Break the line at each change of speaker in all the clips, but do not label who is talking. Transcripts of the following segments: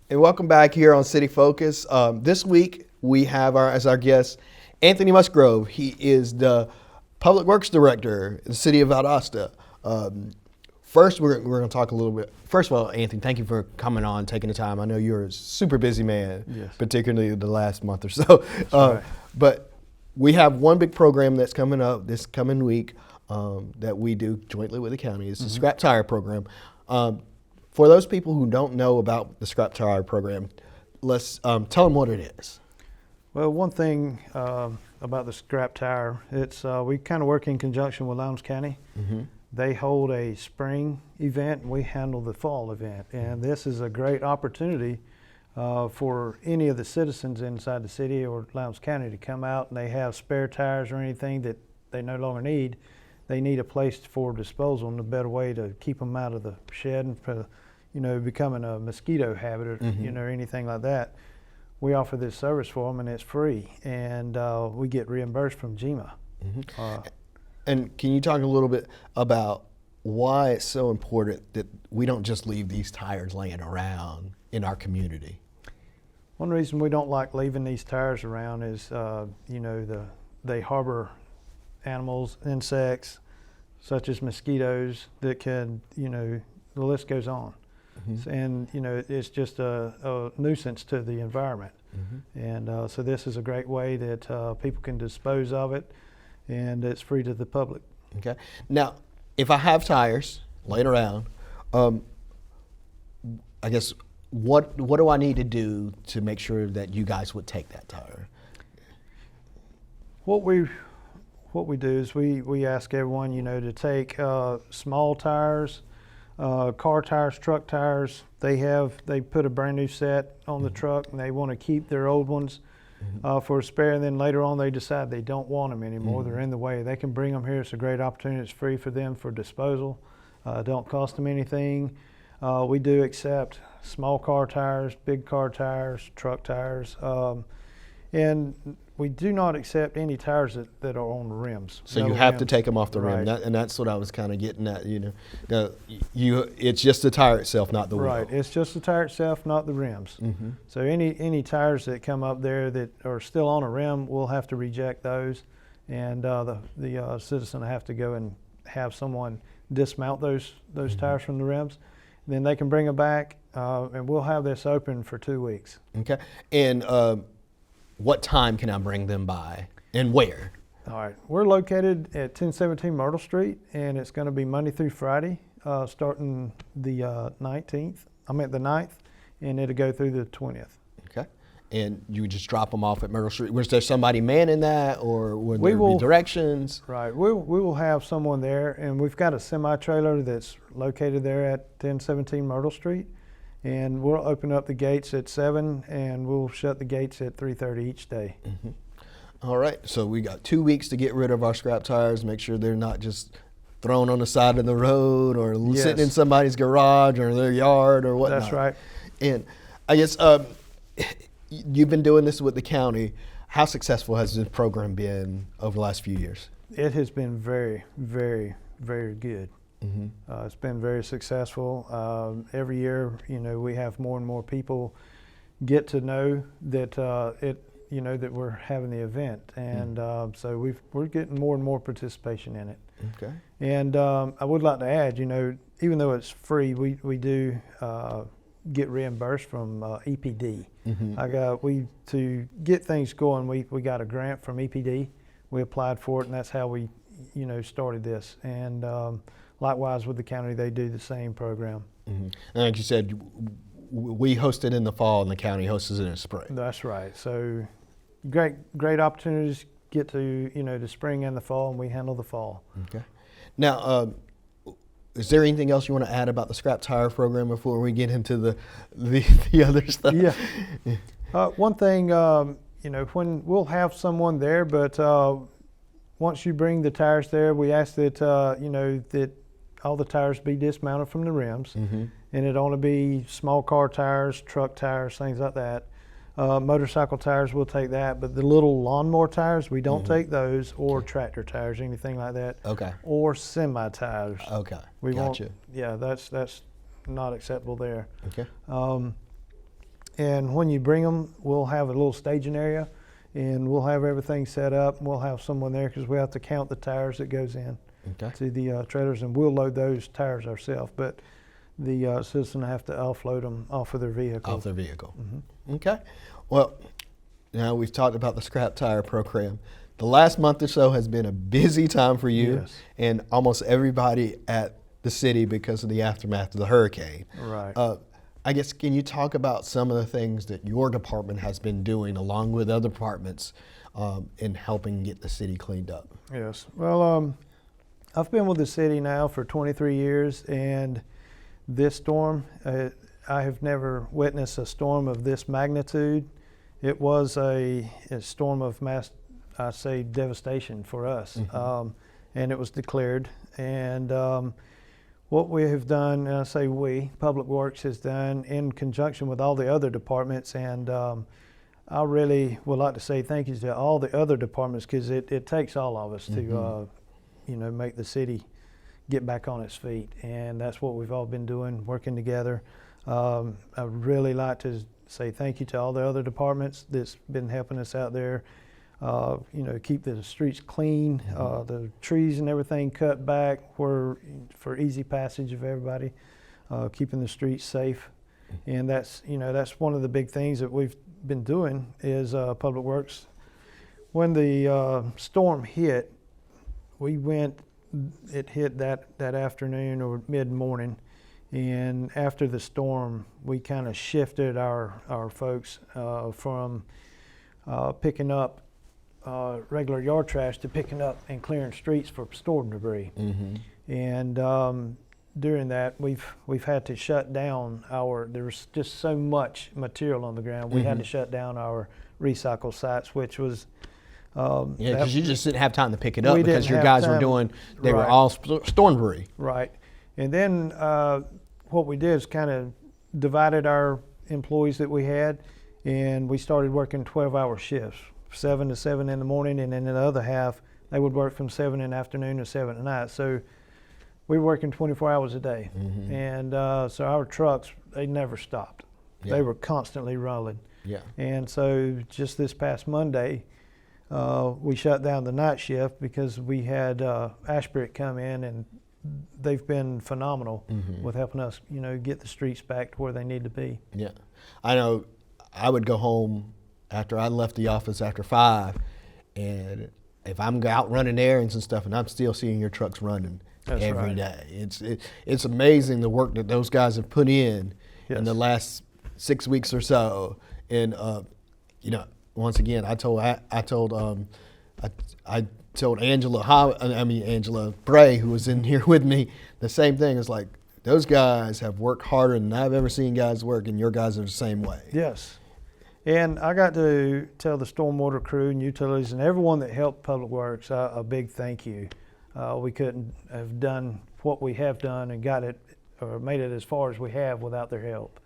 And welcome back here on City Focus. This week we have as our guest Anthony Musgrove. He is the Public Works Director in the city of Valdosta. First, we're going to talk a little bit. First of all, Anthony, thank you for coming on, taking the time. I know you're a super busy man,
Yes.
particularly the last month or so.
Right.
But we have one big program that's coming up this coming week that we do jointly with the county. It's the Scrap Tire Program. For those people who don't know about the Scrap Tire Program, let's tell them what it is.
Well, one thing about the Scrap Tire, it's we kind of work in conjunction with Lowndes County. They hold a spring event, and we handle the fall event. And this is a great opportunity for any of the citizens inside the city or Lowndes County to come out, and they have spare tires or anything that they no longer need. They need a place for disposal, and a better way to keep them out of the shed and for, becoming a mosquito habit or anything like that. We offer this service for them, and it's free, and we get reimbursed from GEMA.
And can you talk a little bit about why it's so important that we don't just leave these tires laying around in our community?
One reason we don't like leaving these tires around is, they harbor animals, insects, such as mosquitoes that can, the list goes on. And, it's just a nuisance to the environment. And so this is a great way that people can dispose of it, and it's free to the public.
Okay. Now, if I have tires laying around, I guess what do I need to do to make sure that you guys would take that tire?
What we do is we ask everyone, to take small tires, car tires, truck tires. They put a brand new set on the truck, and they want to keep their old ones for a spare, and then later on they decide they don't want them anymore. They're in the way. They can bring them here. It's a great opportunity. It's free for them for disposal. Don't cost them anything. We do accept small car tires, big car tires, truck tires, and we do not accept any tires that are on the rims.
So you have to take them off the rim,
Right.
and that's what I was kind of getting at. It's just the tire itself, not the wheel.
Right, it's just the tire itself, not the rims. So any tires that come up there that are still on a rim, we'll have to reject those, and the citizen will have to go and have someone dismount those tires from the rims. Then they can bring them back, and we'll have this open for 2 weeks.
Okay. And what time can I bring them by, and where?
All right, we're located at 1017 Myrtle Street, and it's going to be Monday through Friday, starting the 19th. I'm at the 9th, and it'll go through the 20th.
Okay. And you would just drop them off at Myrtle Street. Was there somebody manning that, or would there be directions?
Right, we will have someone there, and we've got a semi-trailer that's located there at 1017 Myrtle Street. And we'll open up the gates at 7, and we'll shut the gates at 3:30 each day.
All right, so we got 2 weeks to get rid of our scrap tires, make sure they're not just thrown on the side of the road or sitting in somebody's garage or their yard or whatnot.
That's right.
And I guess you've been doing this with the county. How successful has this program been over the last few years?
It has been very, very, very good. It's been very successful. Every year, we have more and more people get to know that that we're having the event, and so we're getting more and more participation in it.
Okay.
And I would like to add, even though it's free, we do get reimbursed from EPD. To get things going, we got a grant from EPD. We applied for it, and that's how we started this. And likewise with the county, they do the same program.
And like you said, we host it in the fall, and the county hosts it in the spring.
That's right. So great opportunities get to the spring and the fall, and we handle the fall.
Okay. Now, is there anything else you want to add about the Scrap Tire Program before we get into the other stuff?
Yeah. One thing, when we'll have someone there, but once you bring the tires there, we ask that that all the tires be dismounted from the rims, and it only be small car tires, truck tires, things like that. Motorcycle tires, we'll take that, but the little lawnmower tires, we don't take those, or tractor tires, anything like that.
Okay.
Or semi tires.
Okay.
We
Gotcha.
Yeah, that's not acceptable there.
Okay.
And when you bring them, we'll have a little staging area, and we'll have everything set up. We'll have someone there because we have to count the tires that goes in to the trailers, and we'll load those tires ourselves. But the citizen have to offload them off of their vehicle.
Off their vehicle. Okay. Well, now we've talked about the scrap tire program. The last month or so has been a busy time for you and almost everybody at the city because of the aftermath of the hurricane.
Right.
I guess, can you talk about some of the things that your department has been doing along with other departments in helping get the city cleaned up?
Yes. Well, I've been with the city now for 23 years, and this storm, I have never witnessed a storm of this magnitude. It was a storm of mass, I say, devastation for us, and it was declared. And what we have done, and I say we, Public Works has done in conjunction with all the other departments, and I really would like to say thank you to all the other departments because it takes all of us to, make the city get back on its feet, and that's what we've all been doing, working together. I really like to say thank you to all the other departments that's been helping us out there. Keep the streets clean, the trees and everything cut back for easy passage of everybody, keeping the streets safe. And that's one of the big things that we've been doing is Public Works. When the storm hit, it hit that afternoon or mid-morning. And after the storm, we kind of shifted our folks from picking up regular yard trash to picking up and clearing streets for storm debris. And during that, we've had to shut down there's just so much material on the ground. We had to shut down our recycle sites, which was
because you just didn't have time to pick it up because your
have
guys were
time.
they were all storm debris.
Right. And then what we did is kind of divided our employees that we had, and we started working 12-hour shifts, 7 to 7 in the morning, and then the other half, they would work from 7 in the afternoon to 7 at night. So we were working 24 hours a day. And so our trucks, they never stopped. They were constantly rolling. And so just this past Monday, we shut down the night shift because we had Ashbrick come in, and they've been phenomenal with helping us, get the streets back to where they need to be. Yeah.
I know I would go home after I left the office after 5, and if I'm out running errands and stuff, and I'm still seeing your trucks running every day. It's amazing the work that those guys have put in the last 6 weeks or so. And once again, I told Angela Bray, who was in here with me, the same thing. It's like those guys have worked harder than I've ever seen guys work, and your guys are the same way.
Yes. And I got to tell the stormwater crew and utilities and everyone that helped Public Works a big thank you. We couldn't have done what we have done and got it or made it as far as we have without their help.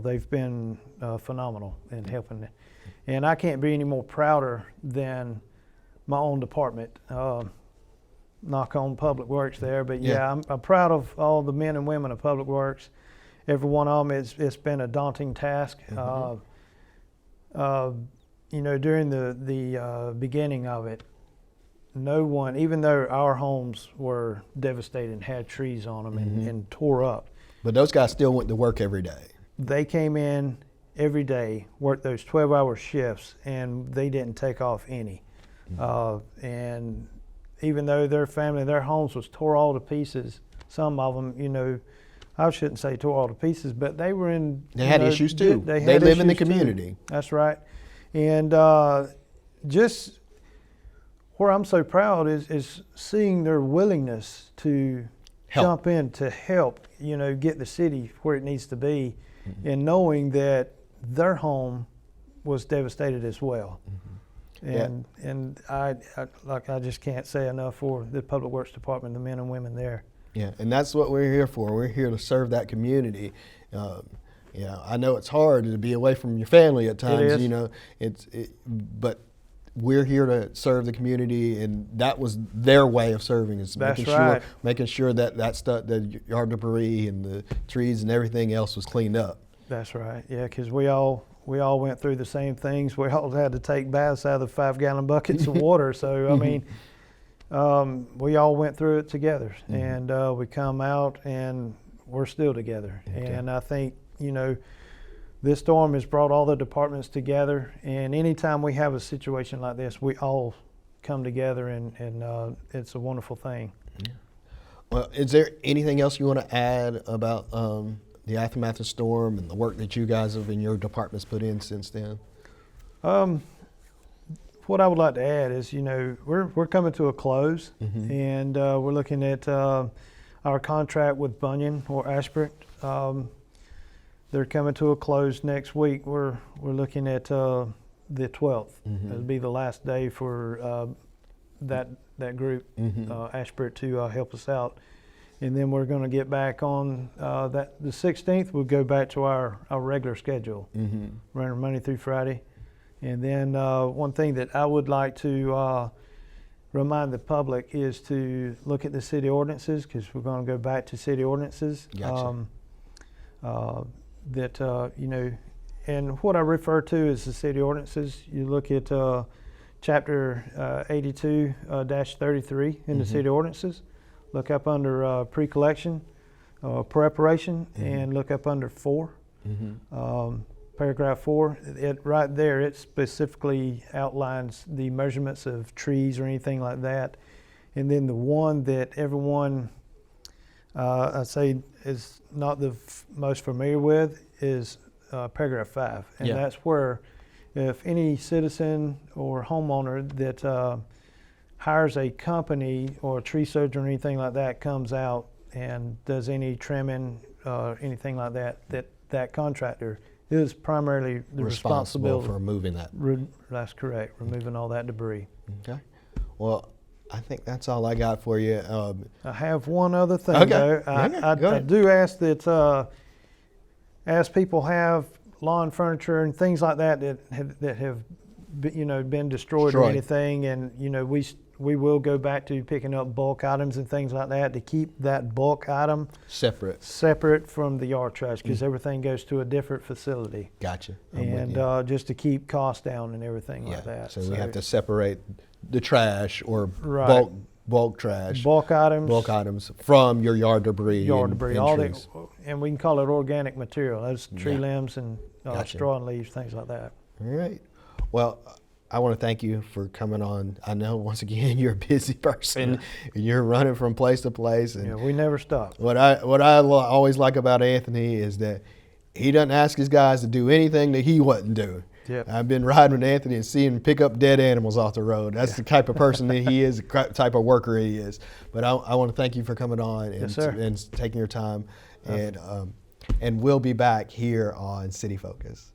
They've been phenomenal in helping it. And I can't be any more prouder than my own department. Knock on Public Works there, but I'm proud of all the men and women of Public Works. Every one of them, it's been a daunting task. During the beginning of it, no one, even though our homes were devastated and had trees on them and tore up.
But those guys still went to work every day.
They came in every day, worked those 12-hour shifts, and they didn't take off any. And even though their family, their homes was tore all to pieces, some of them, I shouldn't say tore all to pieces, but they were in.
They had issues too. They live in the community.
Too. That's right. And just where I'm so proud is seeing their willingness to jump in to help, get the city where it needs to be, and knowing that their home was devastated as well. And I just can't say enough for the Public Works Department, the men and women there. Yeah,
and that's what we're here for. We're here to serve that community. I know it's hard to be away from your family at times.
It is.
But we're here to serve the community, and that was their way of serving us. Making sure that stuff, that yard debris and the trees and everything else was cleaned up.
That's right. Yeah, because we all went through the same things. We all had to take baths out of the 5-gallon buckets of water. So I mean, we all went through it together, and we come out and we're still together.
Okay.
And I think, you know, this storm has brought all the departments together. And anytime we have a situation like this, we all come together, and it's a wonderful thing.
Yeah. Well, is there anything else you want to add about the aftermath of the storm and the work that you guys have in your departments put in since then?
What I would like to add is, you know, we're coming to a close, and we're looking at our contract with Bunyan or Ashbrook. They're coming to a close next week. We're looking at the 12th. It'll be the last day for that group, Ashbrook, to help us out. And then we're going to get back on the 16th. We'll go back to our regular schedule, running Monday through Friday. And then one thing that I would like to remind the public is to look at the city ordinances, because we're going to go back to city ordinances.
Gotcha.
You know, and what I refer to as the city ordinances, you look at chapter 82-33 in the city ordinances. Look up under pre-collection, preparation, and look up under 4. Paragraph 4, right there, it specifically outlines the measurements of trees or anything like that. And then the one that everyone, I'd say, is not the most familiar with is paragraph 5. And that's where if any citizen or homeowner that hires a company or a tree surgeon or anything like that comes out and does any trimming, anything like that, that contractor is primarily the responsibility
for removing that.
That's correct, removing all that debris.
Okay. Well, I think that's all I got for you.
I have one other thing, though. I do ask that as people have lawn furniture and things like that have been destroyed or anything, and you know, we will go back to picking up bulk items and things like that, to keep that bulk item separate from the yard trash, because everything goes to a different facility.
Gotcha.
And just to keep costs down and everything like that.
So we have to separate the trash or bulk trash,
bulk items
from your yard debris.
And we can call it organic material. That's tree limbs and straw and leaves, things like that.
All right. Well, I want to thank you for coming on. I know, once again, you're a busy person. And you're running from place to place. And
we never stop.
What I always like about Anthony is that he doesn't ask his guys to do anything that he wasn't doing.
Yep.
I've been riding with Anthony and seeing him pick up dead animals off the road. That's the type of person that he is, the type of worker he is. But I want to thank you for coming on and taking your time. And we'll be back here on City Focus.